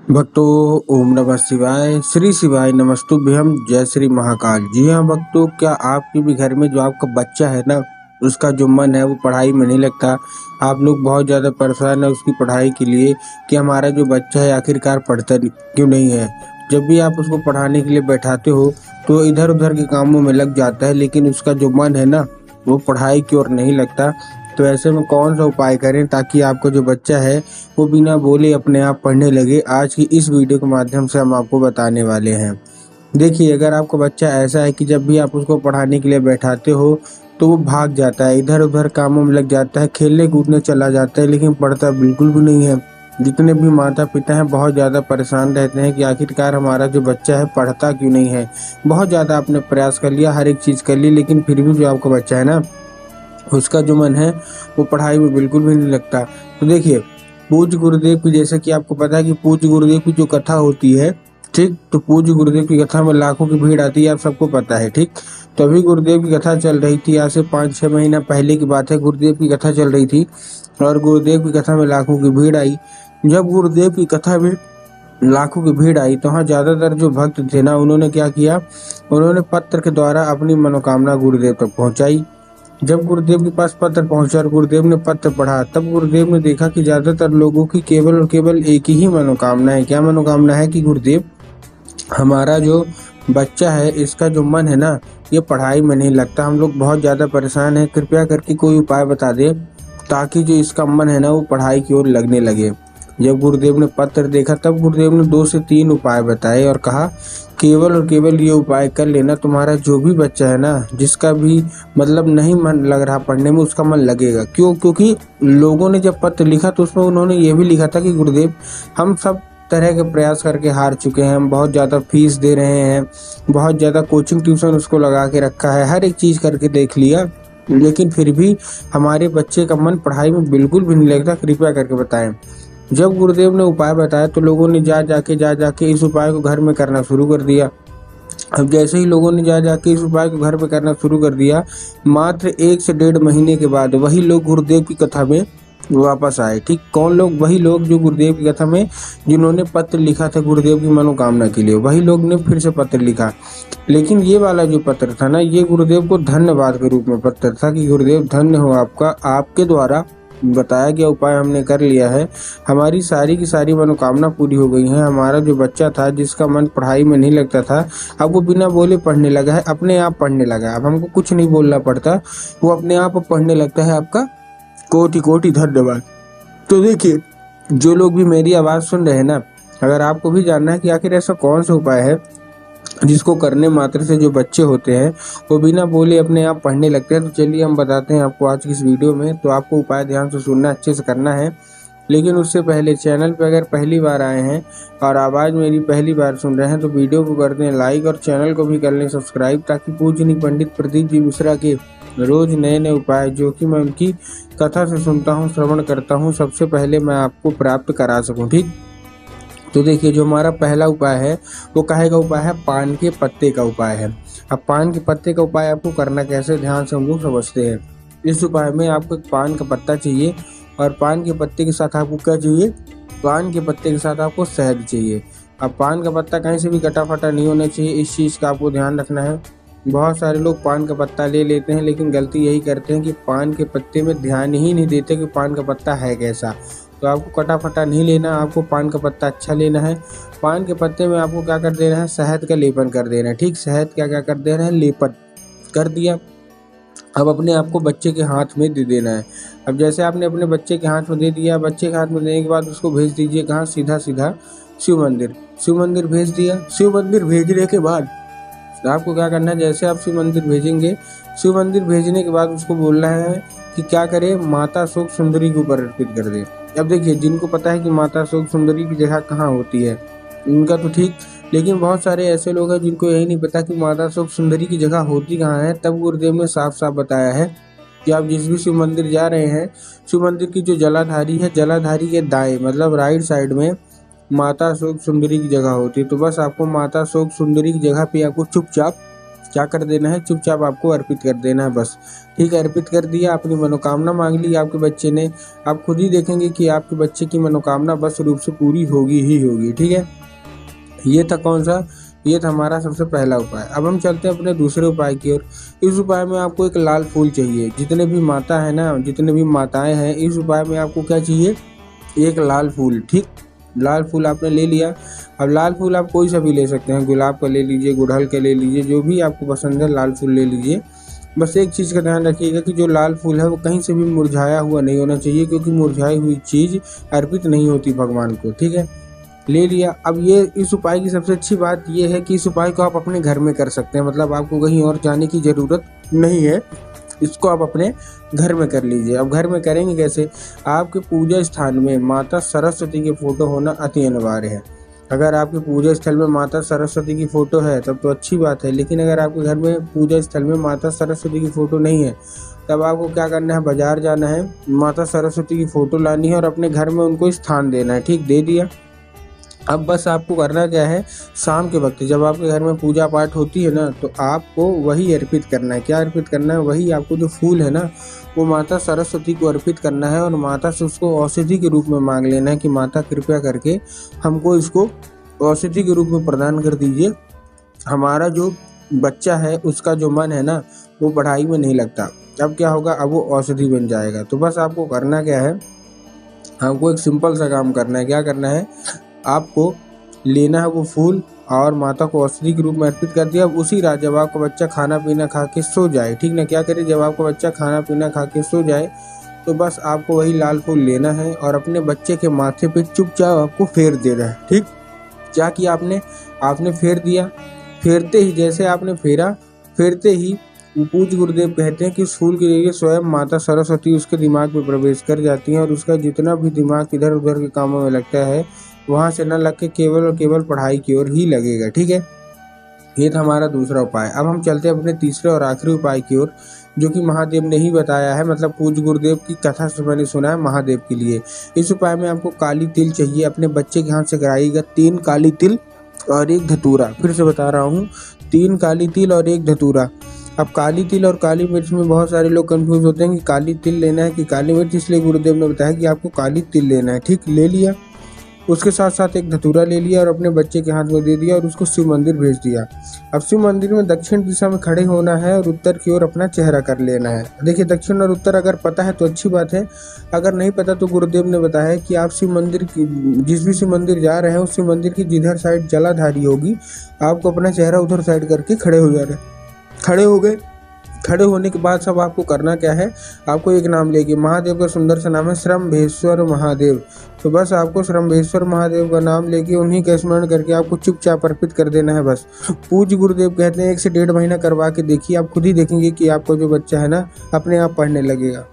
भक्तों, ओम नमः शिवाय, श्री शिवाय नमस्तुभ्यम, जय श्री महाकाल। जी हाँ भक्तों, क्या आपके भी घर में जो आपका बच्चा है ना, उसका जो मन है वो पढ़ाई में नहीं लगता। आप लोग बहुत ज़्यादा परेशान है उसकी पढ़ाई के लिए कि हमारा जो बच्चा है आखिरकार पढ़ता क्यों नहीं है। जब भी आप उसको पढ़ाने के लिए बैठाते हो तो इधर उधर के कामों में लग जाता है, लेकिन उसका जो मन है ना वो पढ़ाई की ओर नहीं लगता। तो ऐसे में कौन सा उपाय करें ताकि आपका जो बच्चा है वो बिना बोले अपने आप पढ़ने लगे, आज की इस वीडियो के माध्यम से हम आपको बताने वाले हैं। देखिए, अगर आपका बच्चा ऐसा है कि जब भी आप उसको पढ़ाने के लिए बैठाते हो तो वो भाग जाता है, इधर उधर कामों में लग जाता है, खेलने कूदने चला जाता है, लेकिन पढ़ता बिल्कुल भी नहीं है। जितने भी माता पिता हैं बहुत ज़्यादा परेशान रहते हैं कि आखिरकार हमारा जो बच्चा है पढ़ता क्यों नहीं है। बहुत ज़्यादा आपने प्रयास कर लिया, हर एक चीज़ कर ली, लेकिन फिर भी जो आपका बच्चा है ना उसका जो मन है वो पढ़ाई में बिल्कुल भी नहीं लगता। तो देखिए, पूज्य गुरुदेव की, जैसे कि आपको पता है कि पूज्य गुरुदेव की जो कथा होती है, ठीक, तो पूज्य गुरुदेव की कथा में लाखों की भीड़ आती है, आप सबको पता है, ठीक। तो अभी गुरुदेव की कथा चल रही थी, आज से 5-6 महीना पहले की बात है, गुरुदेव की कथा चल रही थी और गुरुदेव की कथा में लाखों की भीड़ आई। जब गुरुदेव की कथा में लाखों की भीड़ आई तो वहाँ ज्यादातर जो भक्त थे ना, उन्होंने क्या किया, उन्होंने पत्र के द्वारा अपनी मनोकामना गुरुदेव तक पहुंचाई। जब गुरुदेव के पास पत्र पहुंचा और गुरुदेव ने पत्र पढ़ा, तब गुरुदेव ने देखा कि ज्यादातर लोगों की केवल और केवल एक ही मनोकामना है। क्या मनोकामना है कि गुरुदेव, हमारा जो बच्चा है इसका जो मन है ना ये पढ़ाई में नहीं लगता, हम लोग बहुत ज़्यादा परेशान हैं, कृपया करके कोई उपाय बता दे ताकि जो इसका मन है ना वो पढ़ाई की ओर लगने लगे। जब गुरुदेव ने पत्र देखा तब गुरुदेव ने 2 से 3 उपाय बताए और कहा, केवल और केवल ये उपाय कर लेना, तुम्हारा जो भी बच्चा है ना, जिसका भी मतलब नहीं मन लग रहा पढ़ने में, उसका मन लगेगा। क्यों? क्योंकि लोगों ने जब पत्र लिखा तो उसमें उन्होंने ये भी लिखा था कि गुरुदेव, हम सब तरह के प्रयास करके हार चुके हैं, हम बहुत ज़्यादा फीस दे रहे हैं, बहुत ज़्यादा कोचिंग ट्यूशन उसको लगा के रखा है, हर एक चीज़ करके देख लिया, लेकिन फिर भी हमारे बच्चे का मन पढ़ाई में बिल्कुल भी नहीं लगता, कृपया करके बताएं। जब गुरुदेव ने उपाय बताया तो लोगों ने जा जाके इस उपाय को घर में करना शुरू कर दिया। अब जैसे ही लोगों ने जा जाके इस उपाय को घर पे करना शुरू कर दिया, मात्र 1 से 1.5 महीने के बाद वही लोग गुरुदेव की कथा में वापस आए। ठीक, कौन लोग? वही लोग जो गुरुदेव की कथा में जिन्होंने पत्र लिखा था गुरुदेव की मनोकामना के लिए, वही लोग ने फिर से पत्र लिखा। लेकिन ये वाला जो पत्र था ना, ये गुरुदेव को धन्यवाद के रूप में पत्र था कि गुरुदेव धन्य हो आपका, आपके द्वारा बताया गया उपाय हमने कर लिया है, हमारी सारी की सारी मनोकामना पूरी हो गई है। हमारा जो बच्चा था जिसका मन पढ़ाई में नहीं लगता था, अब वो बिना बोले पढ़ने लगा है, अपने आप पढ़ने लगा है। अब हमको कुछ नहीं बोलना पड़ता, वो अपने आप पढ़ने लगता है। आपका कोटि कोटि धन्यवाद। तो देखिए, जो लोग भी मेरी आवाज़ सुन रहे हैं ना, अगर आपको भी जानना है कि आखिर ऐसा कौन सा उपाय है जिसको करने मात्र से जो बच्चे होते हैं वो बिना बोले अपने आप पढ़ने लगते हैं, तो चलिए हम बताते हैं आपको आज की इस वीडियो में। तो आपको उपाय ध्यान से सुनना, अच्छे से करना है। लेकिन उससे पहले चैनल पर अगर पहली बार आए हैं और आवाज़ मेरी पहली बार सुन रहे हैं तो वीडियो को कर दें लाइक और चैनल को भी कर लें सब्सक्राइब, ताकि पूजनीय पंडित प्रदीप जी मिश्रा के रोज नए नए उपाय जो कि मैं उनकी कथा से सुनता हूँ, श्रवण करता हूँ, सबसे पहले मैं आपको प्राप्त करा सकूँ। ठीक, तो देखिए, जो हमारा पहला उपाय है वो काहे का उपाय है? पान के पत्ते का उपाय है। अब पान के पत्ते का उपाय आपको करना कैसे, ध्यान से हम लोग समझते हैं। इस उपाय में आपको एक पान का पत्ता चाहिए और पान के पत्ते के साथ आपको क्या चाहिए? पान के पत्ते के साथ आपको शहद चाहिए। अब पान का पत्ता कहीं से भी कटा फटा नहीं होना चाहिए, इस चीज़ का आपको ध्यान रखना है। बहुत सारे लोग पान का पत्ता ले लेते हैं, लेकिन गलती यही करते हैं कि पान के पत्ते में ध्यान ही नहीं देते कि पान का पत्ता है कैसा। तो आपको कटा फटा नहीं लेना, आपको पान का पत्ता अच्छा लेना है। पान के पत्ते में आपको क्या कर देना है? शहद का लेपन कर देना है। ठीक, शहद क्या क्या कर देना है? लेपन कर दिया। अब अपने आप को बच्चे के हाथ में दे देना है। अब जैसे आपने अपने बच्चे के हाथ में दे दिया, बच्चे के हाथ में देने के बाद उसको भेज दीजिए कहाँ? सीधा सीधा शिव मंदिर। शिव मंदिर भेज दिया। शिव मंदिर भेजने के बाद आपको क्या करना है? जैसे आप शिव मंदिर भेजेंगे, शिव मंदिर भेजने के बाद उसको बोलना है कि क्या करे? माता शोक सुंदरी के ऊपर अर्पित कर दे। अब देखिए, जिनको पता है कि माता शोक सुंदरी की जगह कहाँ होती है उनका तो ठीक, लेकिन बहुत सारे ऐसे लोग हैं जिनको यही नहीं पता कि माता शोक सुंदरी की जगह होती कहाँ है। तब गुरुदेव ने साफ साफ बताया है कि आप जिस भी शिव मंदिर जा रहे हैं, शिव मंदिर की जो जलाधारी है, जलाधारी के दाएं मतलब राइट साइड में माता शोक सुंदरी की जगह होती है। तो बस आपको माता शोक सुंदरी की जगह पे आपको चुपचाप क्या कर देना है, चुपचाप आपको अर्पित कर देना है बस। ठीक है, अर्पित कर दिया, अपनी मनोकामना मांग ली आपके बच्चे ने। आप खुद ही देखेंगे कि आपके बच्चे की मनोकामना बस रूप से पूरी होगी ही होगी। ठीक है, ये था कौन सा, ये था हमारा सबसे पहला उपाय। अब हम चलते हैं अपने दूसरे उपाय की ओर। इस उपाय में आपको एक लाल फूल चाहिए। जितने भी माता है ना, जितने भी माताएं हैं, इस उपाय में आपको क्या चाहिए, एक लाल फूल। ठीक, लाल फूल आपने ले लिया। अब लाल फूल आप कोई सा भी ले सकते हैं, गुलाब का ले लीजिए, गुड़हल का ले लीजिए, जो भी आपको पसंद है लाल फूल ले लीजिए। बस एक चीज़ का ध्यान रखिएगा कि जो लाल फूल है वो कहीं से भी मुरझाया हुआ नहीं होना चाहिए, क्योंकि मुरझाई हुई चीज़ अर्पित नहीं होती भगवान को। ठीक है, ले लिया। अब ये इस उपाय की सबसे अच्छी बात ये है कि इस उपाय को आप अपने घर में कर सकते हैं, मतलब आपको कहीं और जाने की ज़रूरत नहीं है। इसको आप अपने घर में कर लीजिए। अब घर में करेंगे कैसे, आपके पूजा स्थान में माता सरस्वती की फ़ोटो होना अति अनिवार्य है। अगर आपके पूजा स्थल में माता सरस्वती की फ़ोटो है तब तो अच्छी बात है, लेकिन अगर आपके घर में पूजा स्थल में माता सरस्वती की फ़ोटो नहीं है, तब आपको क्या करना है, बाज़ार जाना है, माता सरस्वती की फ़ोटो लानी है और अपने घर में उनको स्थान देना है। ठीक, दे दिया। अब बस आपको करना क्या है, शाम के वक्त जब आपके घर में पूजा पाठ होती है ना, तो आपको वही अर्पित करना है। क्या अर्पित करना है, वही आपको जो फूल है ना, वो माता सरस्वती को अर्पित करना है और माता से उसको औषधि के रूप में मांग लेना है कि माता कृपया करके हमको इसको औषधि के रूप में प्रदान कर दीजिए। हमारा जो बच्चा है उसका जो मन है ना, वो पढ़ाई में नहीं लगता। अब क्या होगा, अब वो औषधि बन जाएगा। तो बस आपको करना क्या है, आपको एक सिंपल सा काम करना है। क्या करना है, आपको लेना है वो फूल और माता को औषधि के रूप में अर्पित कर दिया। अब उसी रात जब आपका बच्चा खाना पीना खा के सो जाए, ठीक ना, क्या करे, जब आपका बच्चा खाना पीना खा के सो जाए तो बस आपको वही लाल फूल लेना है और अपने बच्चे के माथे पे चुपचाप आपको फेर देना है। ठीक, क्या किया आपने, आपने फेर दिया। फेरते ही, जैसे आपने फेरा, फेरते ही पूज्य गुरुदेव कहते हैं कि उस फूल के जरिए स्वयं माता सरस्वती उसके दिमाग में प्रवेश कर जाती हैं और उसका जितना भी दिमाग इधर उधर के कामों में लगता है, वहाँ से न लग के केवल और केवल पढ़ाई की ओर ही लगेगा। ठीक है, ये था हमारा दूसरा उपाय। अब हम चलते हैं अपने तीसरे और आखिरी उपाय की ओर, जो कि महादेव ने ही बताया है, मतलब पूज्य गुरुदेव की कथा से मैंने सुना है महादेव के लिए। इस उपाय में आपको काली तिल चाहिए, अपने बच्चे के हाथ से कराइएगा। 3 काली तिल और 1 धतूरा। फिर से बता रहा हूँ, 3 काली तिल और 1 धतूरा। अब काली तिल और काली मिर्च में बहुत सारे लोग कंफ्यूज होते हैं कि काली तिल लेना है कि काली मिर्च, इसलिए गुरुदेव ने बताया कि आपको काली तिल लेना है। ठीक, ले लिया। उसके साथ साथ 1 धतूरा ले लिया और अपने बच्चे के हाथ में दे दिया और उसको शिव मंदिर भेज दिया। अब शिव मंदिर में दक्षिण दिशा में खड़े होना है और उत्तर की ओर अपना चेहरा कर लेना है। देखिए, दक्षिण और उत्तर अगर पता है तो अच्छी बात है, अगर नहीं पता तो गुरुदेव ने बताया कि आप शिव मंदिर की, जिस भी शिव मंदिर जा रहे हैं उस शिव मंदिर की जिधर साइड जलाधारी होगी, आपको अपना चेहरा उधर साइड करके खड़े हो जाना है। खड़े हो गए, खड़े होने के बाद सब आपको करना क्या है, आपको एक नाम लेके, महादेव का सुंदर सा नाम है श्रम्भेश्वर महादेव। तो बस आपको श्रम्भेश्वर महादेव का नाम लेके उन्हीं का स्मरण करके आपको चुपचाप अर्पित कर देना है बस। पूज्य गुरुदेव कहते हैं 1 से 1.5 महीना करवा के देखिए, आप खुद ही देखेंगे कि आपका जो बच्चा है ना, अपने आप पढ़ने लगेगा।